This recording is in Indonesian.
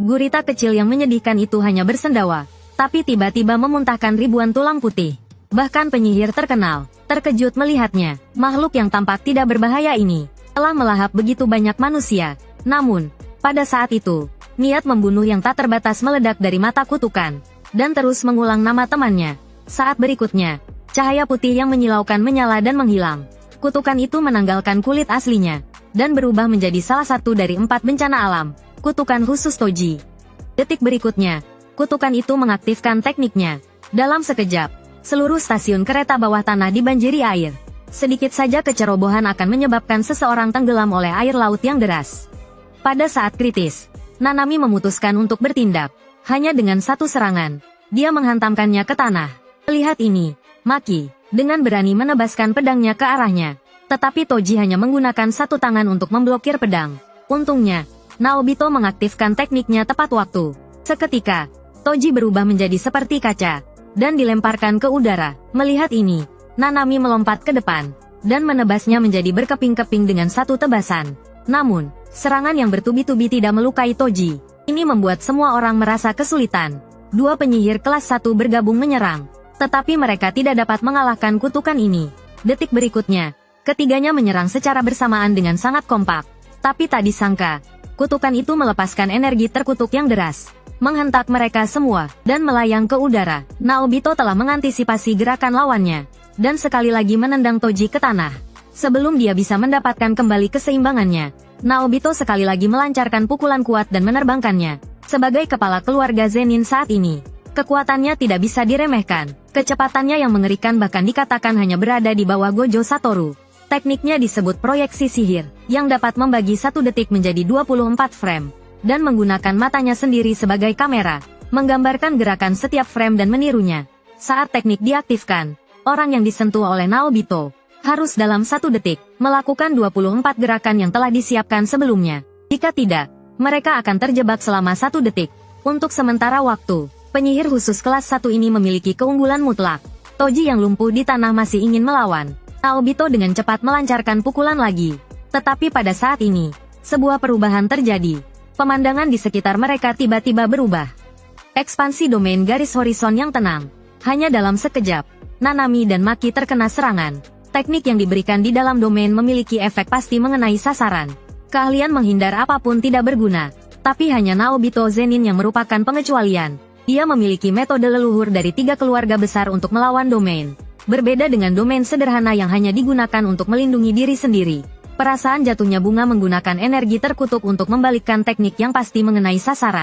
Gurita kecil yang menyedihkan itu hanya bersendawa, tapi tiba-tiba memuntahkan ribuan tulang putih. Bahkan penyihir terkenal terkejut melihatnya. Makhluk yang tampak tidak berbahaya ini telah melahap begitu banyak manusia. Namun, pada saat itu, niat membunuh yang tak terbatas meledak dari mata kutukan, dan terus mengulang nama temannya. Saat berikutnya, cahaya putih yang menyilaukan menyala dan menghilang. Kutukan itu menanggalkan kulit aslinya, dan berubah menjadi salah satu dari 4 bencana alam, kutukan khusus Toji. Detik berikutnya, kutukan itu mengaktifkan tekniknya. Dalam sekejap, seluruh stasiun kereta bawah tanah dibanjiri air. Sedikit saja kecerobohan akan menyebabkan seseorang tenggelam oleh air laut yang deras. Pada saat kritis, Nanami memutuskan untuk bertindak. Hanya dengan satu serangan, dia menghantamkannya ke tanah. Lihat ini, Maki, dengan berani menebaskan pedangnya ke arahnya. Tetapi Toji hanya menggunakan satu tangan untuk memblokir pedang. Untungnya, Naobito mengaktifkan tekniknya tepat waktu. Seketika, Toji berubah menjadi seperti kaca, dan dilemparkan ke udara. Melihat ini, Nanami melompat ke depan, dan menebasnya menjadi berkeping-keping dengan satu tebasan. Namun, serangan yang bertubi-tubi tidak melukai Toji. Ini membuat semua orang merasa kesulitan. 2 penyihir kelas 1 bergabung menyerang, tetapi mereka tidak dapat mengalahkan kutukan ini. Detik berikutnya, ketiganya menyerang secara bersamaan dengan sangat kompak. Tapi tak disangka, kutukan itu melepaskan energi terkutuk yang deras, menghentak mereka semua, dan melayang ke udara. Naobito telah mengantisipasi gerakan lawannya, dan sekali lagi menendang Toji ke tanah. Sebelum dia bisa mendapatkan kembali keseimbangannya, Naobito sekali lagi melancarkan pukulan kuat dan menerbangkannya. Sebagai kepala keluarga Zenin saat ini, kekuatannya tidak bisa diremehkan. Kecepatannya yang mengerikan bahkan dikatakan hanya berada di bawah Gojo Satoru. Tekniknya disebut proyeksi sihir, yang dapat membagi 1 detik menjadi 24 frame, dan menggunakan matanya sendiri sebagai kamera, menggambarkan gerakan setiap frame dan menirunya. Saat teknik diaktifkan, orang yang disentuh oleh Naobito harus dalam 1 detik melakukan 24 gerakan yang telah disiapkan sebelumnya. Jika tidak, mereka akan terjebak selama 1 detik. Untuk sementara waktu, penyihir khusus kelas 1 ini memiliki keunggulan mutlak. Toji yang lumpuh di tanah masih ingin melawan. Naobito dengan cepat melancarkan pukulan lagi. Tetapi pada saat ini, sebuah perubahan terjadi. Pemandangan di sekitar mereka tiba-tiba berubah. Ekspansi domain garis horizon yang tenang. Hanya dalam sekejap, Nanami dan Maki terkena serangan. Teknik yang diberikan di dalam domain memiliki efek pasti mengenai sasaran. Keahlian menghindar apapun tidak berguna. Tapi hanya Naobito Zenin yang merupakan pengecualian. Dia memiliki metode leluhur dari 3 keluarga besar untuk melawan domain. Berbeda dengan domain sederhana yang hanya digunakan untuk melindungi diri sendiri. Perasaan jatuhnya bunga menggunakan energi terkutuk untuk membalikkan teknik yang pasti mengenai sasaran.